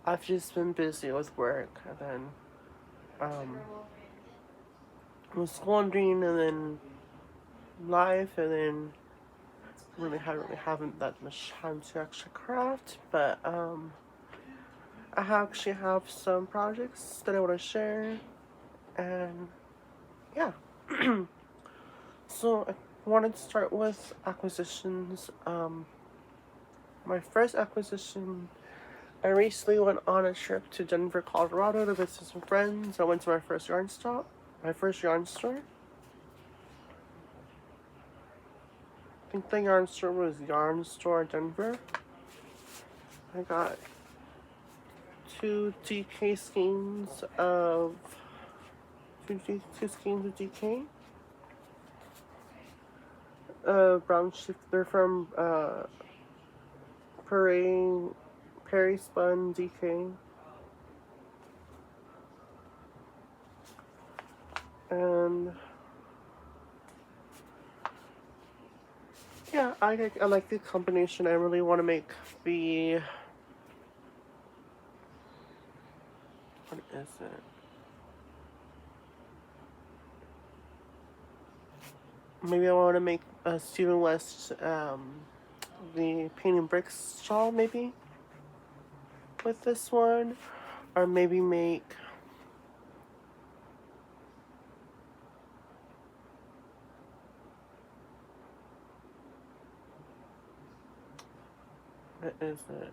I've just been busy with work, and then with schooling, and then life, and then really haven't that much time to actually craft. But I actually have some projects that I want to share, and yeah. So I wanted to start with acquisitions. My first acquisition, I recently went on a trip to Denver, Colorado to visit some friends. I went to my first yarn stop, my first yarn store. I think the yarn store was Yarn Store Denver. I got two DK skeins of two skeins of DK. Brown shift. They're from Perry Spun DK. And yeah, I like the combination. I really want to make the, what is it? Maybe I want to make Stephen West the painting bricks shawl, maybe with this one, or maybe make what is it?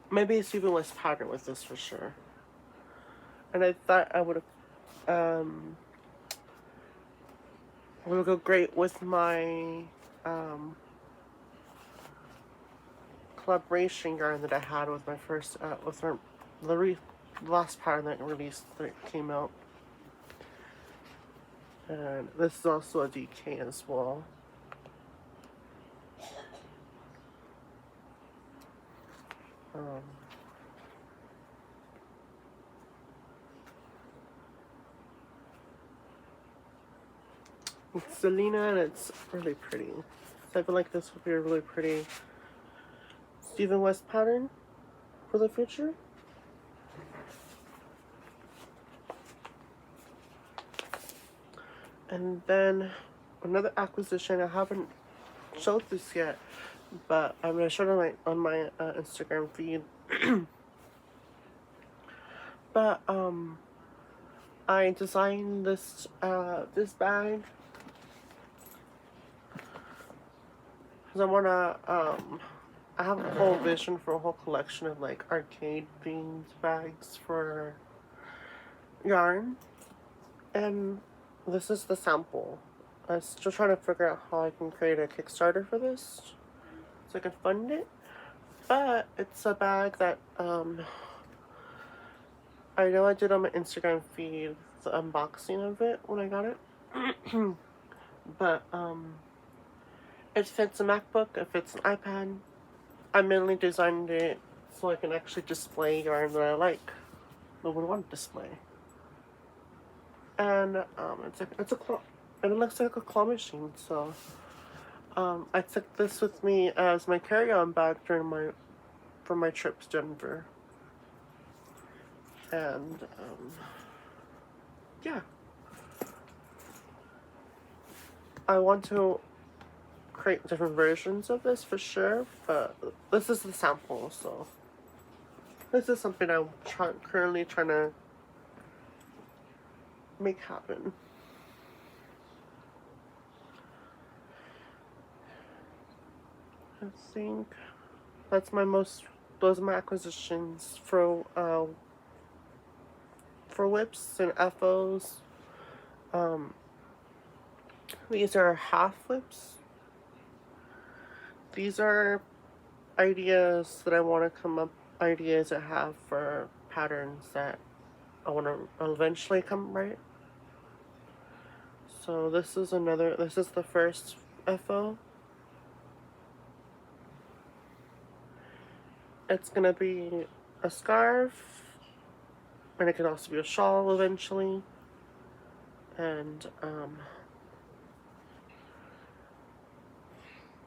Maybe a Stephen West pattern with this for sure. And I thought I would go great with my collaboration yarn that I had with my first the last pattern that came out. And this is also a DK as well. It's Selena, and it's really pretty. So I feel like this would be a really pretty Stephen West pattern for the future. And then another acquisition, I haven't showed this yet, but I'm gonna show it on my Instagram feed. But I designed this this bag because I wanna I have a whole vision for a whole collection of like arcade themed bags for yarn, and this is the sample. I'm still trying to figure out how I can create a Kickstarter for this so I can fund it. But it's a bag that I know I did on my Instagram feed the unboxing of it when I got it. But it fits a MacBook, it fits an iPad. I mainly designed it so I can actually display yarn that I like, that would want to display. And and it looks like a claw machine. So I took this with me as my carry-on bag for my trip to Denver. And yeah, I want to create different versions of this for sure, but this is the sample, so this is something I'm currently trying to make happen. I think those are my acquisitions for whips and FOs. These are half whips. These are ideas that I want to ideas I have for patterns that I want to eventually come right. So this is the first FO. It's gonna be a scarf, and it can also be a shawl eventually. And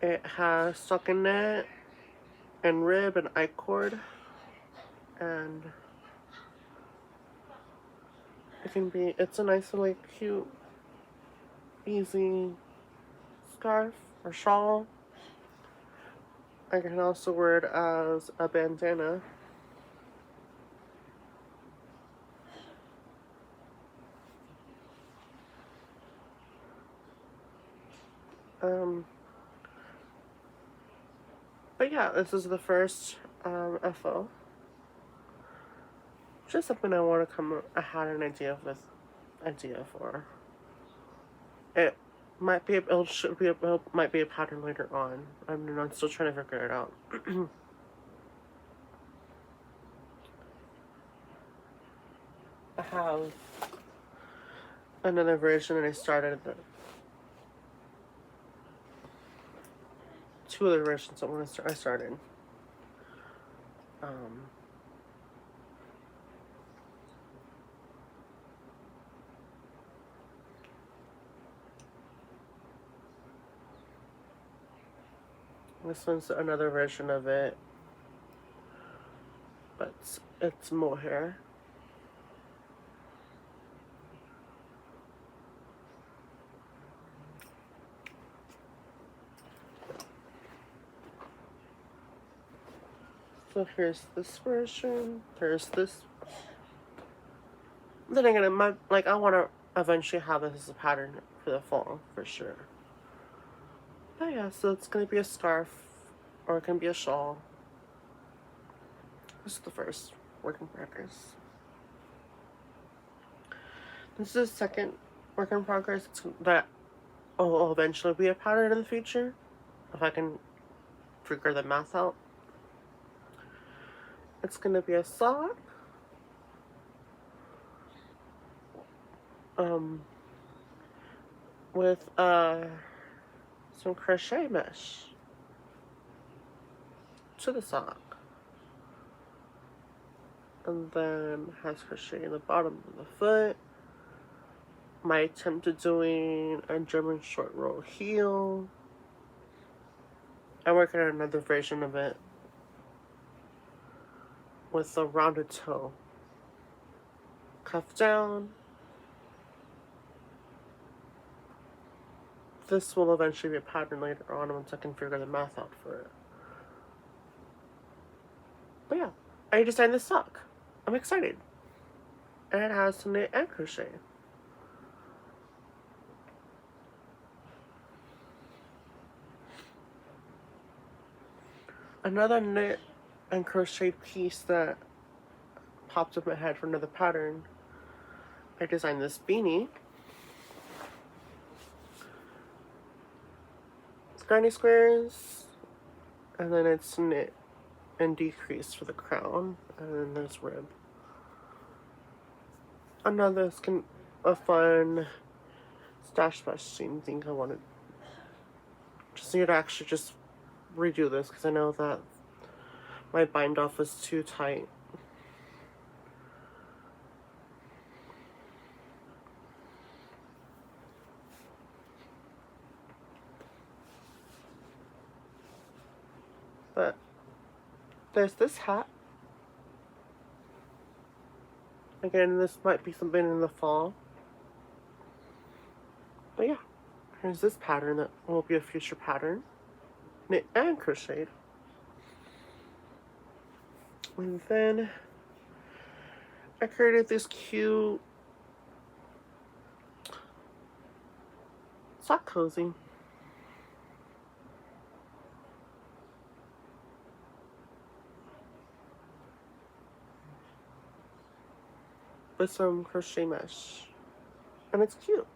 it has stockinette, and rib and I-cord, and it's a nice little cute, easy scarf or shawl. I can also wear it as a bandana. But yeah, this is the first FO. Just something I had an idea for. It might be might be a pattern later on. I'm still trying to figure it out. I have another version, and I started two other versions. I started. This one's another version of it, but it's mohair. So here's this version. There's this. Then again, I want to eventually have this as a pattern for the fall for sure. But yeah, so it's gonna be a scarf, or it can be a shawl. This is the first work in progress. This is the second work in progress that will eventually be a pattern in the future, if I can figure the math out. It's gonna be a sock. With some crochet mesh to the sock, and then has crochet in the bottom of the foot. My attempt at doing a German short roll heel. I'm working on another version of it with a rounded toe, cuff down. This will eventually be a pattern later on once I can figure the math out for it. But yeah, I designed this sock. I'm excited. And it has some knit and crochet. Another knit and crochet piece that popped up my head for another pattern. I designed this beanie. It's granny squares, and then it's knit and decreased for the crown, and then there's rib. Another a fun stash scene thing I wanted. Just need to actually just redo this because I know that my bind off was too tight. But there's this hat. Again, this might be something in the fall. But yeah, here's this pattern that will be a future pattern. Knit and crocheted. And then I created this cute sock cozy. With some crochet mesh. And it's cute.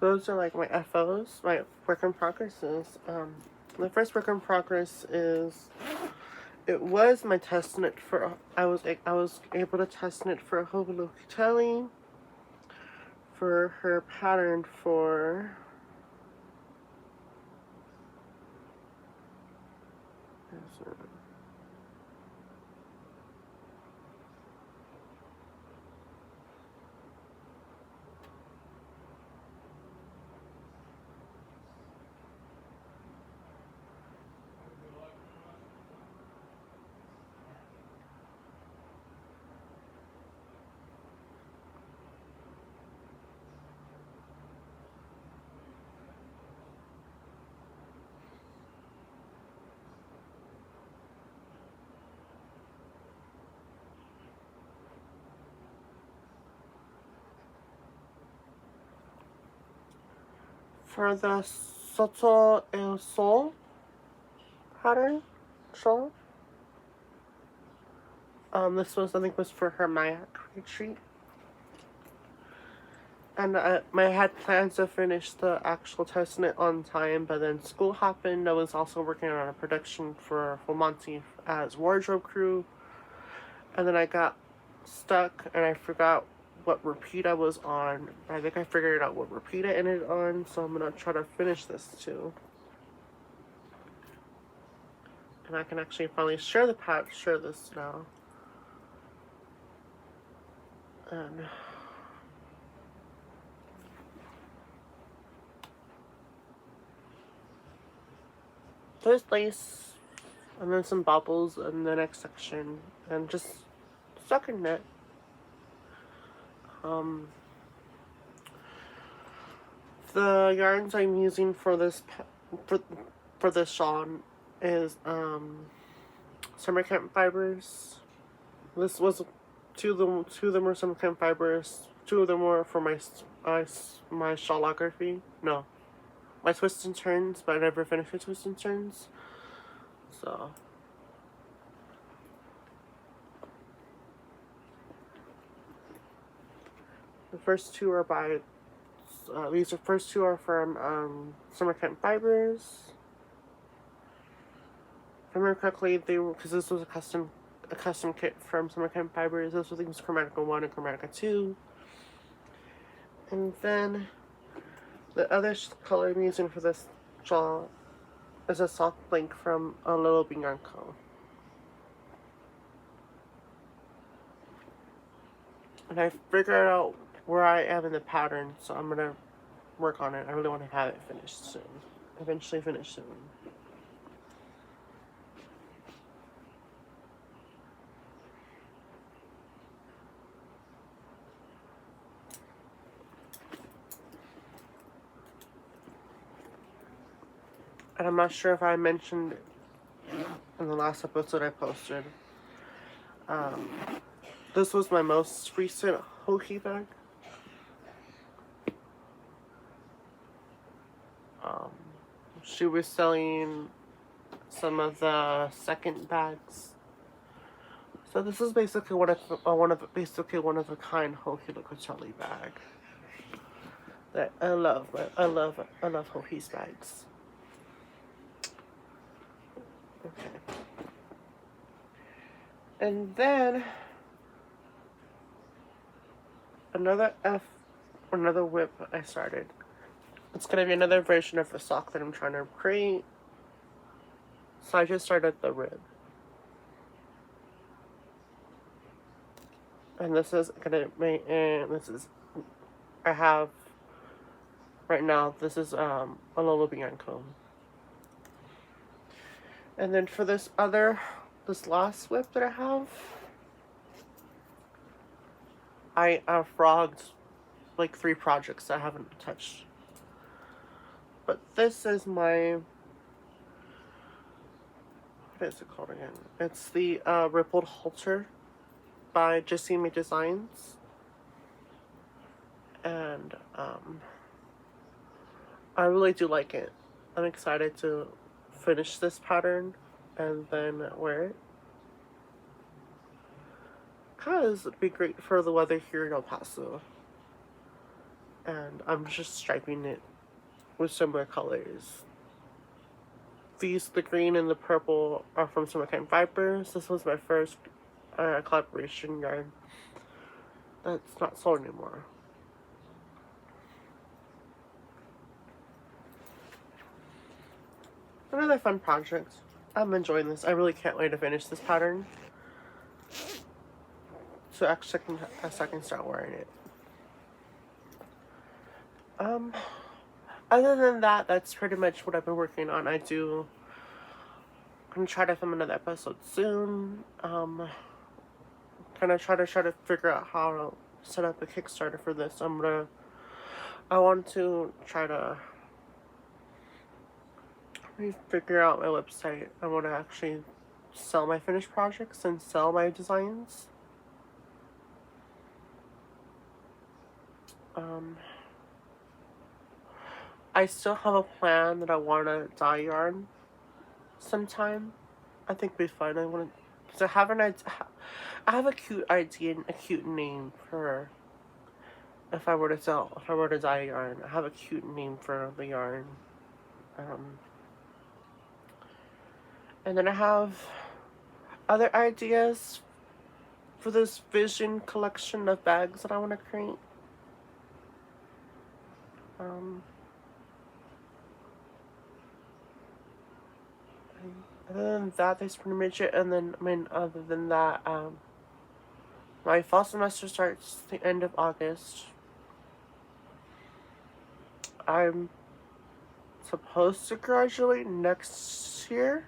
Those are like my FOs, my work in progresses. The first work in progress is, it was my test knit for, I was able to test knit for Hobolo Kelly for her pattern for for the Soto El Sol pattern shawl. This was, I think, was for her Mayak retreat. And I had plans to finish the actual testing it on time, but then school happened. I was also working on a production for Monty as wardrobe crew. And then I got stuck and I forgot what repeat I was on. I think I figured out what repeat I ended on, so I'm going to try to finish this too. And I can actually finally share this now. And there's lace, and then some bubbles in the next section, and just stocking knit. The yarns I'm using for this shawl is summer camp fibers. This was two of them were summer camp fibers. Two of them were for my shawlography. No, my twists and turns, but I never finished the twists and turns. So the first two are by these first two are from Summer Camp Fibers. If I remember correctly, they were, because this was a custom kit from Summer Camp Fibers. This was, I think, was Chromatica 1 and Chromatica 2. And then the other color I'm using for this shawl is a soft blank from a Little Bianco. And I figured out where I am in the pattern, so I'm gonna work on it. I really want to have it finished soon. Eventually finished soon. And I'm not sure if I mentioned in the last episode I posted. This was my most recent Hoki bag. She was selling some of the second bags. So this is basically one of a kind Hoki Locotelli bag that I love. I love Hoki's bags. Okay. And then another whip I started. It's gonna be another version of the sock that I'm trying to create. So I just started the rib. And this is gonna be, I have, right now, this is a Lolo Bianco. And then for this last whip that I have, I frogged like 3 projects that I haven't touched. But this is my, what is it called again? It's the Rippled Halter by Jessime Designs. And I really do like it. I'm excited to finish this pattern and then wear it. Because it'd be great for the weather here in El Paso. And I'm just striping it with similar colors. The green and the purple are from Summer Camp Fibers. This was my first collaboration yarn that's not sold anymore. Another fun project. I'm enjoying this. I really can't wait to finish this pattern. So actually I can start wearing it. Other than that, that's pretty much what I've been working on. I'm gonna try to film another episode soon. Gonna try to figure out how to set up a Kickstarter for this. I want to try to figure out my website. I want to actually sell my finished projects and sell my designs. I still have a plan that I want to dye yarn sometime. I think it'd be fun. I want to, because I have a cute idea and a cute name for if I were to dye yarn. I have a cute name for the yarn. Um, and then I have other ideas for this vision collection of bags that I want to create. Um, Other than that, that's pretty much it. And then, I mean, other than that, my fall semester starts the end of August. I'm supposed to graduate next year.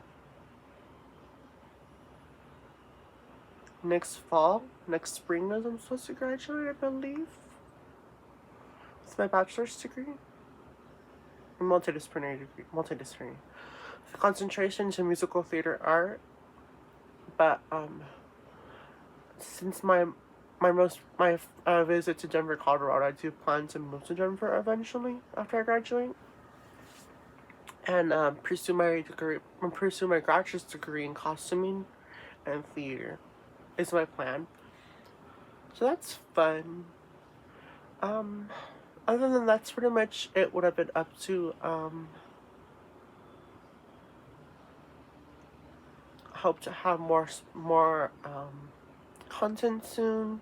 Next fall. Next spring is I'm supposed to graduate, I believe. It's my bachelor's degree. Multidisciplinary degree. Multidisciplinary. Concentration to musical theater art. But, since my visit to Denver, Colorado, I do plan to move to Denver eventually after I graduate, and pursue my graduate degree in costuming and theater is my plan. So that's fun. Other than that's pretty much it. What I've been up to. Hope to have more content soon.